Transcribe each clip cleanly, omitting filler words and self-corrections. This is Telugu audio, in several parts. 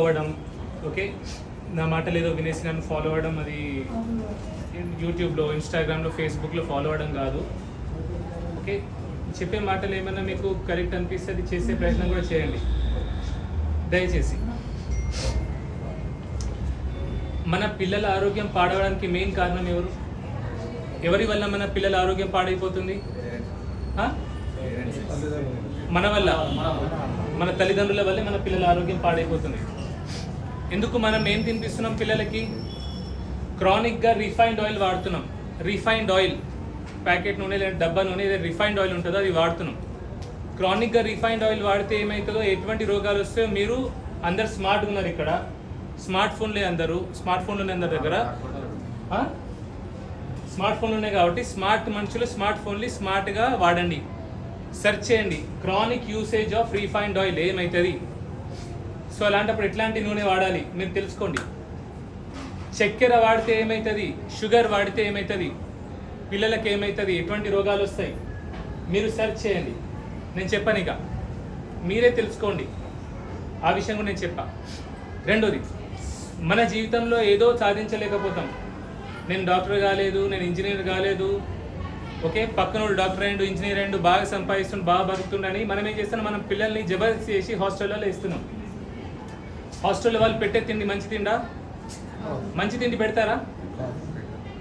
అవ్వడం, ఓకే, నా మాటలు ఏదో వినేసి నన్ను ఫాలో అవ్వడం, అది యూట్యూబ్లో, ఇన్స్టాగ్రామ్లో, ఫేస్బుక్లో ఫాలో అవ్వడం కాదు. ఓకే, చెప్పే మాటలు ఏమైనా మీకు కరెక్ట్ అనిపిస్తే అది చేసే ప్రయత్నం కూడా చేయండి దయచేసి. మన పిల్లల ఆరోగ్యం పాడవడానికి మెయిన్ కారణం ఎవరు? ఎవరి వల్ల మన పిల్లల ఆరోగ్యం పాడైపోతుంది? మన వల్ల, మన తల్లిదండ్రుల వల్లే మన పిల్లల ఆరోగ్యం పాడైపోతుంది. ఎందుకు? మనం ఏం తినిపిస్తున్నాం పిల్లలకి? క్రానిక్గా రిఫైన్డ్ ఆయిల్ వాడుతున్నాం. రిఫైన్డ్ ఆయిల్, ప్యాకెట్ నూనె లేదా డబ్బా నూనె ఏదైతే రిఫైన్డ్ ఆయిల్ ఉంటుందో అది వాడుతున్నాం. క్రానిక్గా రిఫైన్డ్ ఆయిల్ వాడితే ఏమవుతుందో, ఎటువంటి రోగాలు వస్తాయో. మీరు అందరు స్మార్ట్గా ఉన్నారు ఇక్కడ, స్మార్ట్ ఫోన్లే అందరూ, స్మార్ట్ ఫోన్లు ఉన్నాయి అందరి దగ్గర. స్మార్ట్ ఫోన్లు ఉన్నాయి కాబట్టి స్మార్ట్ మనుషులు స్మార్ట్ ఫోన్లు స్మార్ట్గా వాడండి. సెర్చ్ చేయండి chronic usage of refined oil ఏమవుతుంది. సో అలాంటప్పుడు ఎట్లాంటి నూనె వాడాలి మీరు తెలుసుకోండి. చక్కెర వాడితే ఏమవుతుంది, షుగర్ వాడితే ఏమవుతుంది, పిల్లలకి ఏమవుతుంది, ఎటువంటి రోగాలు వస్తాయి మీరు సెర్చ్ చేయండి. నేను చెప్పాను, ఇక మీరే తెలుసుకోండి. ఆ విషయం కూడా నేను చెప్పా. రెండోది, మన జీవితంలో ఏదో సాధించలేకపోతాం. నేను డాక్టర్ కాలేదు, నేను ఇంజనీర్ కాలేదు, ఓకే, పక్కనోడు డాక్టర్ అయ్యిండు, ఇంజనీర్ అయ్యిండు, బాగా సంపాదిస్తుండు, బాగా బతుకుతుండని మనం ఏం చేస్తున్నాం? మనం పిల్లల్ని జబర్దస్త్ చేసి హాస్టల్లో వేస్తున్నాం. హాస్టల్లో వాళ్ళు పెట్టే తిండి మంచి తిండా? మంచి తిండి పెడతారా?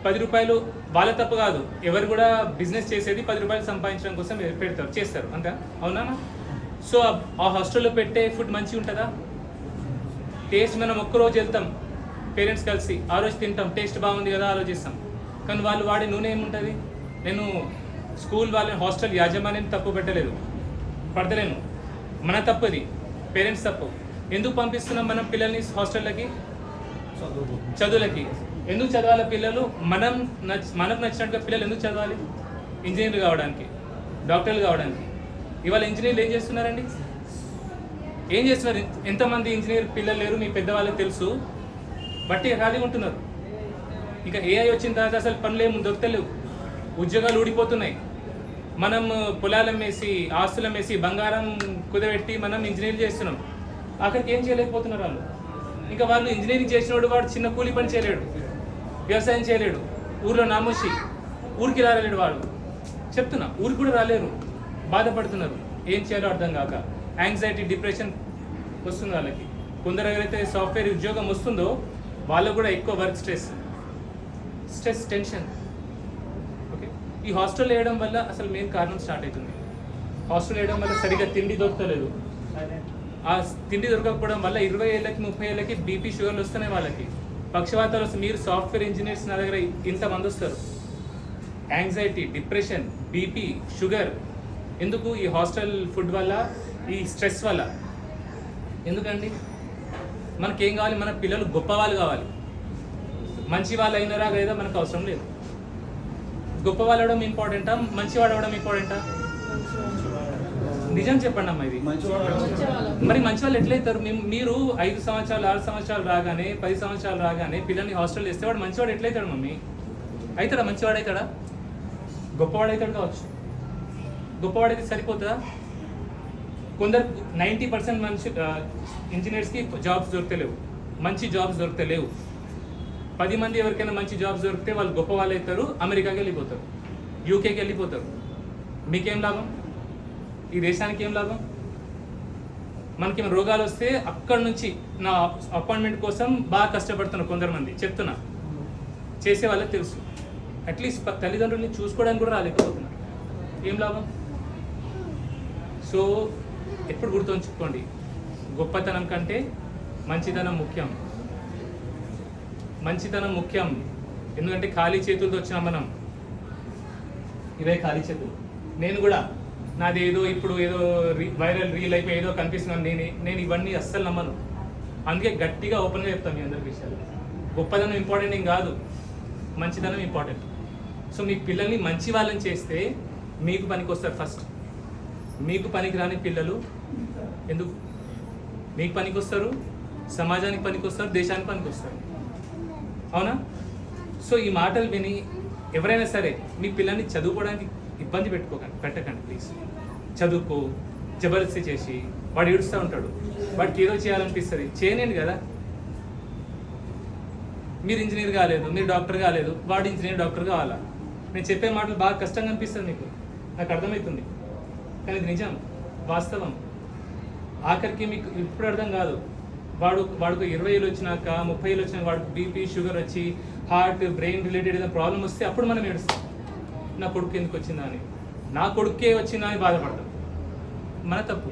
10 రూపాయలు వాళ్ళ తప్పు కాదు, ఎవరు కూడా బిజినెస్ చేసేది 10 రూపాయలు సంపాదించడం కోసం పెడతారు, చేస్తారు, అంతే అవునా? సో ఆ హాస్టల్లో పెట్టే ఫుడ్ మంచిగా ఉంటుందా? టేస్ట్ మనం ఒక్కరోజు వెళ్తాం పేరెంట్స్ కలిసి, ఆ రోజు తింటాం, టేస్ట్ బాగుంది కదా ఆలోచిస్తాం. కానీ వాళ్ళు వాడే నూనె ఏముంటుంది? నేను స్కూల్ వాళ్ళని, హాస్టల్ యాజమాన్యం తప్పు పెట్టలేదు, పడతలేను, మన తప్పుది, పేరెంట్స్ తప్పు. ఎందుకు పంపిస్తున్నాం మనం పిల్లల్ని హాస్టళ్ళకి? చదువులకి. ఎందుకు చదవాలి పిల్లలు? మనకు నచ్చినట్టుగా పిల్లలు ఎందుకు చదవాలి? ఇంజనీర్లు కావడానికి, డాక్టర్లు కావడానికి. ఇవాళ ఇంజనీర్లు ఏం చేస్తున్నారండి? ఏం చేస్తున్నారు? ఎంతమంది ఇంజనీర్ పిల్లలు లేరు మీ పెద్దవాళ్ళకి తెలుసు, బట్టి ఖాళీగా ఉంటున్నారు. ఇంకా ఏఐ వచ్చిన తర్వాత అసలు పనులు ఏమి దొరకలేవు, ఉద్యోగాలు ఊడిపోతున్నాయి. మనం పొలాలు అమ్మేసి, ఆస్తులు అమ్మేసి, బంగారం కుదబెట్టి మనం ఇంజనీరింగ్ చేస్తున్నాం. అక్కడికి ఏం చేయలేకపోతున్నారు వాళ్ళు. ఇంకా వాళ్ళు ఇంజనీరింగ్ చేసినోడు వాడు చిన్న కూలి పని చేయలేడు, వ్యవసాయం చేయలేడు, ఊర్లో నామోషి, ఊరికి రాలేడు వాడు. చెప్తున్నా, ఊరికి కూడా రాలేరు, బాధపడుతున్నారు. ఏం చేయాలో అర్థం కాక యాంగ్జైటీ, డిప్రెషన్ వస్తుంది వాళ్ళకి. కొందరు ఎవరైతే సాఫ్ట్వేర్ ఉద్యోగం వస్తుందో వాళ్ళకు కూడా ఎక్కువ వర్క్ స్ట్రెస్, టెన్షన్. ఓకే, ఈ హాస్టల్ వేయడం వల్ల అసలు మెయిన్ కారణం స్టార్ట్ అవుతుంది. హాస్టల్ వేయడం వల్ల సరిగ్గా తిండి దొరకలేదు. ఆ తిండి దొరకకపోవడం వల్ల 20 ఏళ్ళకి 30 ఏళ్ళకి బీపీ, షుగర్లు వస్తున్నాయి వాళ్ళకి, పక్షవాతాలు వస్తాయి. మీరు సాఫ్ట్వేర్ ఇంజనీర్స్ నా దగ్గర ఇంతమంది వస్తారు. Anxiety, depression, BP, sugar. ఎందుకు? ఈ హాస్టల్ ఫుడ్ వల్ల, ఈ స్ట్రెస్ వల్ల. ఎందుకండి? మనకేం కావాలి? మన పిల్లలు గొప్ప వాళ్ళు కావాలి. మంచి వాళ్ళు అయినరా లేదా మనకు అవసరం లేదు. గొప్ప వాళ్ళు అవడం ఇంపార్టెంటా, మంచివాడు అవడం ఇంపార్టెంటా? నిజం చెప్పండి అమ్మా, ఇది మరి మంచి వాళ్ళు ఎట్లయితారు? మీరు 5 సంవత్సరాలు 6 సంవత్సరాలు రాగానే, 10 సంవత్సరాలు రాగానే పిల్లల్ని హాస్టల్ వేస్తే వాడు మంచివాడు ఎట్లయితాడు మమ్మీ? అవుతాడా? మంచివాడు అవుతాడా? గొప్పవాడు అవుతాడు కావచ్చు. గొప్పవాడైతే సరిపోతుందా? కొందరు 90% మంచి ఇంజనీర్స్కి జాబ్స్ దొరకలేవు, మంచి జాబ్స్ దొరకలేవు. 10 మంది ఎవరికైనా మంచి జాబ్స్ దొరికితే వాళ్ళు గొప్ప వాళ్ళు అవుతారు, అమెరికాకి వెళ్ళిపోతారు, యూకేకి వెళ్ళిపోతారు. మీకేం లాభం? ఈ దేశానికి ఏం లాభం? మనకేం రోగాలు వస్తే అక్కడి నుంచి నా అపాయింట్మెంట్ కోసం బాగా కష్టపడుతున్నారు కొందరు మంది. చెప్తున్నా, చేసే వాళ్ళకి తెలుసు. అట్లీస్ట్ తల్లిదండ్రుల్ని చూసుకోవడానికి కూడా రాలేకపోతున్నారు. ఏం లాభం? సో ఎప్పుడు గుర్తుంచుకోండి, గొప్పతనం కంటే మంచితనం ముఖ్యం. మంచితనం ముఖ్యం. ఎందుకంటే ఖాళీ చేతులతో వచ్చినా మనం, ఇవే ఖాళీ చేతులు. నేను కూడా నాది ఏదో ఇప్పుడు ఏదో వైరల్ రీల్ అయిపోయి ఏదో కనిపిస్తున్నాను, నేను ఇవన్నీ అస్సలు నమ్మను. అందుకే గట్టిగా ఓపెన్గా చెప్తాను మీ అందరి విషయాలు. గొప్పదనం ఇంపార్టెంట్ ఏం కాదు, మంచిదనం ఇంపార్టెంట్. సో మీ పిల్లల్ని మంచి వాళ్ళని చేస్తే మీకు పనికి వస్తారు ఫస్ట్. మీకు పనికి రాని పిల్లలు ఎందుకు? మీకు పనికి వస్తారు, సమాజానికి పనికి వస్తారు, దేశానికి పనికి వస్తారు, అవునా? సో ఈ మాటలు విని ఎవరైనా సరే మీ పిల్లల్ని చదువుకోవడానికి ఇబ్బంది పెట్టకండి ప్లీజ్. చదువుకో, జబర్దస్తి చేసి వాడు ఏడుస్తూ ఉంటాడు, వాడికి ఏదో చేయాలనిపిస్తుంది, చేయలేండి కదా. మీరు ఇంజనీర్ కాలేదు, మీరు డాక్టర్ కాలేదు, వాడు ఇంజనీర్ డాక్టర్ కావాలా? నేను చెప్పే మాటలు బాగా కష్టంగా అనిపిస్తుంది మీకు, నాకు అర్థమవుతుంది, కానీ ఇది నిజం, వాస్తవం. ఆఖరికి మీకు ఇప్పుడు అర్థం కాదు, వాడికి 20 ఏళ్ళు వచ్చినాక 30 ఏళ్ళు వచ్చినాక వాడికి బీపీ షుగర్ వచ్చి హార్ట్ బ్రెయిన్ రిలేటెడ్ ఏదైనా ప్రాబ్లం వస్తే అప్పుడు మనం ఏడుస్తాం, నా కొడుకు ఎందుకు వచ్చిందా అని, నా కొడుకే వచ్చిందా అని బాధపడతాం, మన తప్పు.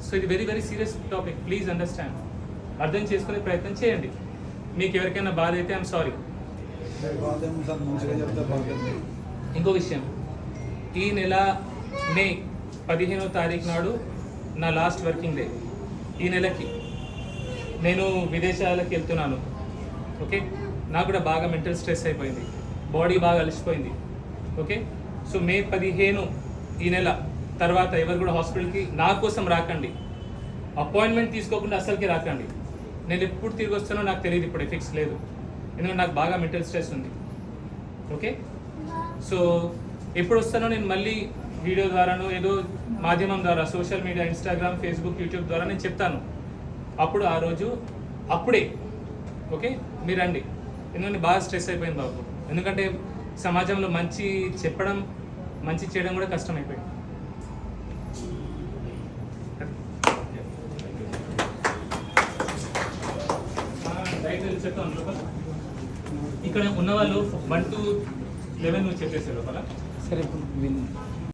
సో ఇది very very serious topic, please understand, అర్థం చేసుకునే ప్రయత్నం చేయండి. మీకు ఎవరికైనా బాధ అయితే ఐఎమ్ సారీ. ఇంకో విషయం, ఈ నెల మే 15వ తారీఖు నాడు నా లాస్ట్ వర్కింగ్ డే. ఈ నెలకి నేను విదేశాలకు వెళ్తున్నాను. ఓకే, నాకు కూడా బాగా మెంటల్ స్ట్రెస్ అయిపోయింది, బాడీ బాగా అలసిపోయింది. ఓకే, సో మే 15 ఈ నెల తర్వాత ఎవరు కూడా హాస్పిటల్కి నా కోసం రాకండి, అపాయింట్మెంట్ తీసుకోకుండా అసలుకి రాకండి. నేను ఎప్పుడు తిరిగి వస్తానో నాకు తెలియదు, ఇప్పుడు ఫిక్స్ లేదు, ఎందుకంటే నాకు బాగా మెంటల్ స్ట్రెస్ ఉంది. ఓకే, సో ఎప్పుడు వస్తానో నేను మళ్ళీ వీడియో ద్వారానో ఏదో మాధ్యమం ద్వారా, social media, Instagram, Facebook, YouTube ద్వారా నేను చెప్తాను. అప్పుడు ఆ రోజు అప్పుడే ఓకే మీరు రండి, ఎందుకంటే బాగా స్ట్రెస్ అయిపోయింది బాబు, ఎందుకంటే సమాజంలో మంచి చెప్పడం మంచి చేయడం కూడా కష్టం అయిపోయింది. చెప్తాను లోపల, ఇక్కడ ఉన్న వాళ్ళు 1 to 11 నువ్వు చెప్పేసారు లోపల. సరే.